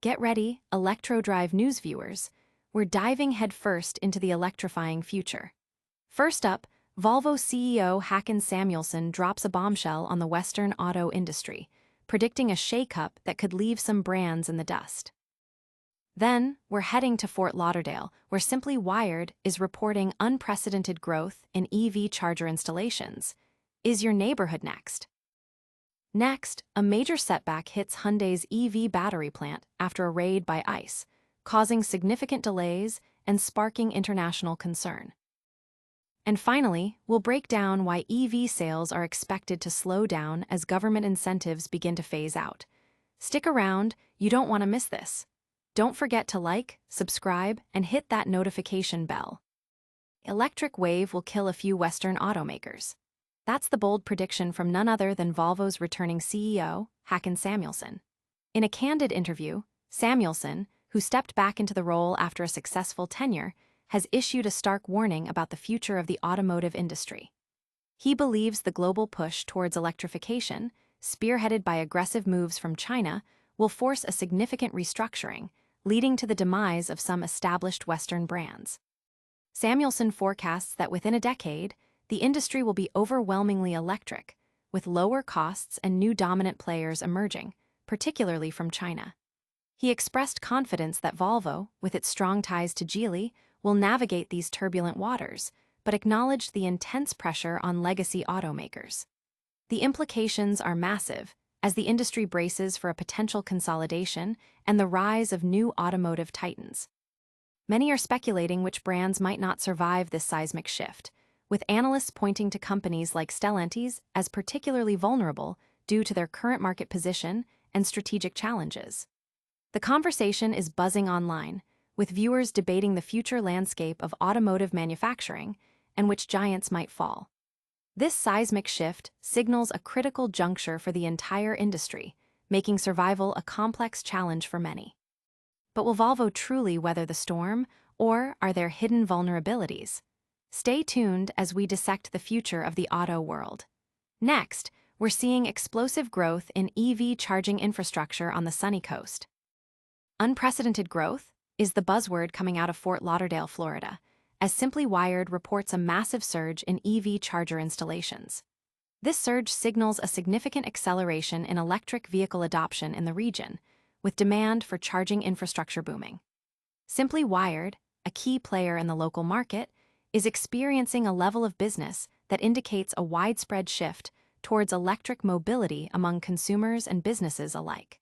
Get ready, ElectroDrive news viewers. We're diving headfirst into the electrifying future. First up, Volvo CEO Håkan Samuelsson drops a bombshell on the Western auto industry, predicting a shakeup that could leave some brands in the dust. Then, we're heading to Fort Lauderdale, where Simply Wired is reporting unprecedented growth in EV charger installations. Is your neighborhood next? Next, a major setback hits Hyundai's EV battery plant after a raid by ICE, causing significant delays and sparking international concern. And finally, we'll break down why EV sales are expected to slow down as government incentives begin to phase out. Stick around, you don't want to miss this. Don't forget to like, subscribe, and hit that notification bell. Electric wave will kill a few Western automakers. That's the bold prediction from none other than Volvo's returning CEO, Håkan Samuelsson. In a candid interview, Samuelsson, who stepped back into the role after a successful tenure, has issued a stark warning about the future of the automotive industry. He believes the global push towards electrification, spearheaded by aggressive moves from China, will force a significant restructuring, leading to the demise of some established Western brands. Samuelsson forecasts that within a decade, the industry will be overwhelmingly electric, with lower costs and new dominant players emerging, particularly from China. He expressed confidence that Volvo, with its strong ties to Geely, will navigate these turbulent waters, but acknowledged the intense pressure on legacy automakers. The implications are massive, as the industry braces for a potential consolidation and the rise of new automotive titans. Many are speculating which brands might not survive this seismic shift, with analysts pointing to companies like Stellantis as particularly vulnerable due to their current market position and strategic challenges. The conversation is buzzing online, with viewers debating the future landscape of automotive manufacturing and which giants might fall. This seismic shift signals a critical juncture for the entire industry, making survival a complex challenge for many. But will Volvo truly weather the storm, or are there hidden vulnerabilities? Stay tuned as we dissect the future of the auto world. Next, we're seeing explosive growth in EV charging infrastructure on the sunny coast. Unprecedented growth is the buzzword coming out of Fort Lauderdale, Florida, as Simply Wired reports a massive surge in EV charger installations. This surge signals a significant acceleration in electric vehicle adoption in the region, with demand for charging infrastructure booming. Simply Wired, a key player in the local market, is experiencing a level of business that indicates a widespread shift towards electric mobility among consumers and businesses alike.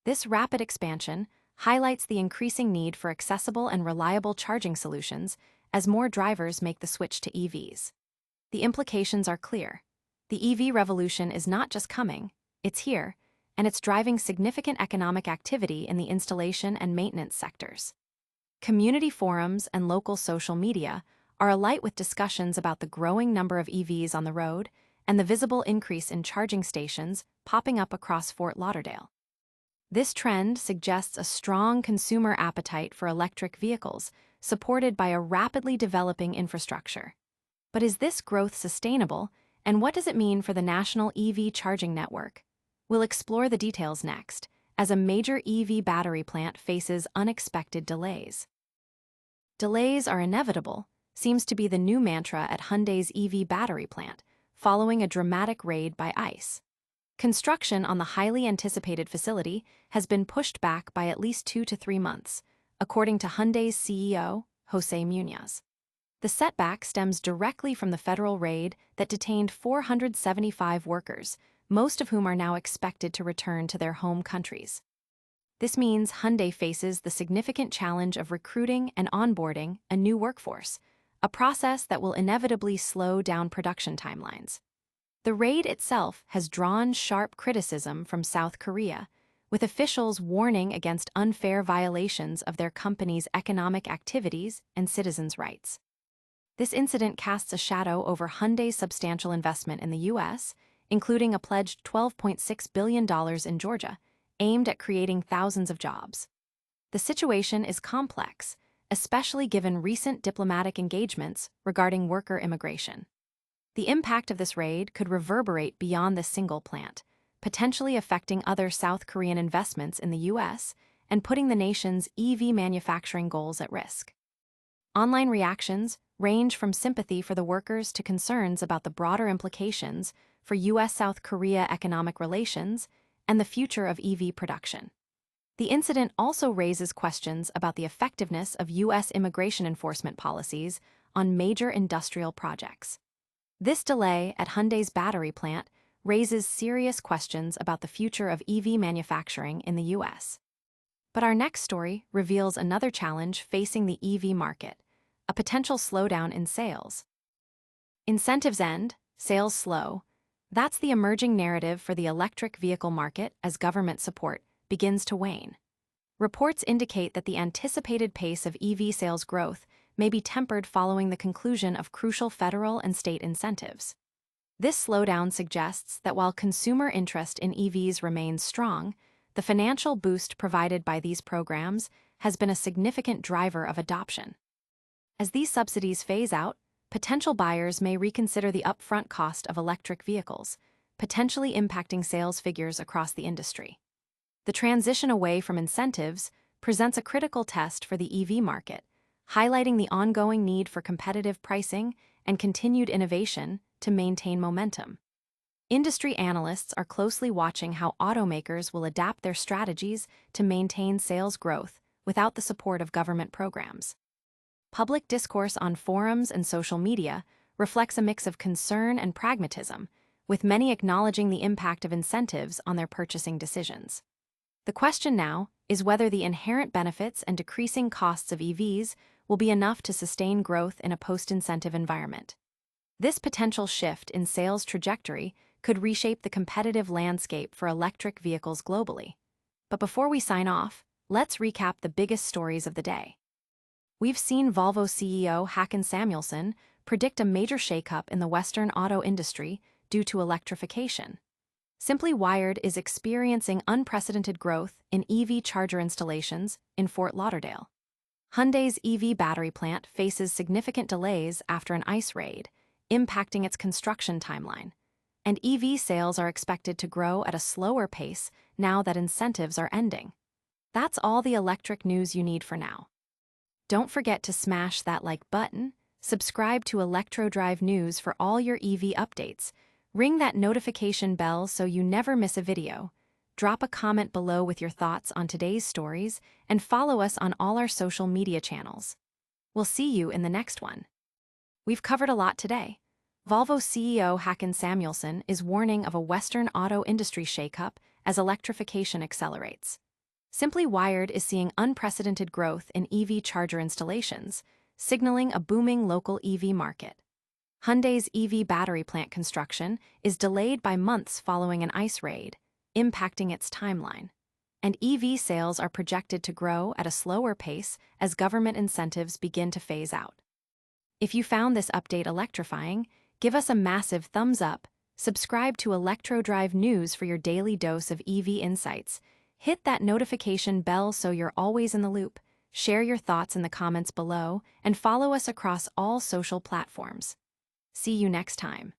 This rapid expansion highlights the increasing need for accessible and reliable charging solutions as more drivers make the switch to EVs. The implications are clear. The EV revolution is not just coming, it's here, and it's driving significant economic activity in the installation and maintenance sectors. Community forums and local social media are alight with discussions about the growing number of EVs on the road and the visible increase in charging stations popping up across Fort Lauderdale. This trend suggests a strong consumer appetite for electric vehicles, supported by a rapidly developing infrastructure. But is this growth sustainable, and what does it mean for the national EV charging network? We'll explore the details next, as a major EV battery plant faces unexpected delays. Delays are inevitable, seems to be the new mantra at Hyundai's EV battery plant, following a dramatic raid by ICE. Construction on the highly anticipated facility has been pushed back by at least 2 to 3 months, according to Hyundai's CEO, José Muñoz. The setback stems directly from the federal raid that detained 475 workers, most of whom are now expected to return to their home countries. This means Hyundai faces the significant challenge of recruiting and onboarding a new workforce, a process that will inevitably slow down production timelines. The raid itself has drawn sharp criticism from South Korea, with officials warning against unfair violations of their company's economic activities and citizens' rights. This incident casts a shadow over Hyundai's substantial investment in the U.S., including a pledged $12.6 billion in Georgia, aimed at creating thousands of jobs. The situation is complex, especially given recent diplomatic engagements regarding worker immigration. The impact of this raid could reverberate beyond this single plant, potentially affecting other South Korean investments in the U.S. and putting the nation's EV manufacturing goals at risk. Online reactions range from sympathy for the workers to concerns about the broader implications for U.S.-South Korea economic relations and the future of EV production. The incident also raises questions about the effectiveness of U.S. immigration enforcement policies on major industrial projects. This delay at Hyundai's battery plant raises serious questions about the future of EV manufacturing in the U.S. But our next story reveals another challenge facing the EV market: a potential slowdown in sales. Incentives end, sales slow. That's the emerging narrative for the electric vehicle market as government support begins to wane. Reports indicate that the anticipated pace of EV sales growth may be tempered following the conclusion of crucial federal and state incentives. This slowdown suggests that while consumer interest in EVs remains strong, the financial boost provided by these programs has been a significant driver of adoption. As these subsidies phase out, potential buyers may reconsider the upfront cost of electric vehicles, potentially impacting sales figures across the industry. The transition away from incentives presents a critical test for the EV market, highlighting the ongoing need for competitive pricing and continued innovation to maintain momentum. Industry analysts are closely watching how automakers will adapt their strategies to maintain sales growth without the support of government programs. Public discourse on forums and social media reflects a mix of concern and pragmatism, with many acknowledging the impact of incentives on their purchasing decisions. The question now is whether the inherent benefits and decreasing costs of EVs will be enough to sustain growth in a post-incentive environment. This potential shift in sales trajectory could reshape the competitive landscape for electric vehicles globally. But before we sign off, let's recap the biggest stories of the day. We've seen Volvo CEO Håkan Samuelsson predict a major shakeup in the Western auto industry due to electrification. Simply Wired is experiencing unprecedented growth in EV charger installations in Fort Lauderdale. Hyundai's EV battery plant faces significant delays after an ice raid, impacting its construction timeline, and EV sales are expected to grow at a slower pace now that incentives are ending. That's all the electric news you need for now. Don't forget to smash that like button, subscribe to ElectroDrive News for all your EV updates, ring that notification bell so you never miss a video, drop a comment below with your thoughts on today's stories, and follow us on all our social media channels. We'll see you in the next one. We've covered a lot today. Volvo CEO Håkan Samuelsson is warning of a Western auto industry shakeup as electrification accelerates. Simply Wired is seeing unprecedented growth in EV charger installations, signaling a booming local EV market. Hyundai's EV battery plant construction is delayed by months following an ice raid, impacting its timeline. And EV sales are projected to grow at a slower pace as government incentives begin to phase out. If you found this update electrifying, give us a massive thumbs up, subscribe to ElectroDrive News for your daily dose of EV insights, hit that notification bell so you're always in the loop, share your thoughts in the comments below, and follow us across all social platforms. See you next time.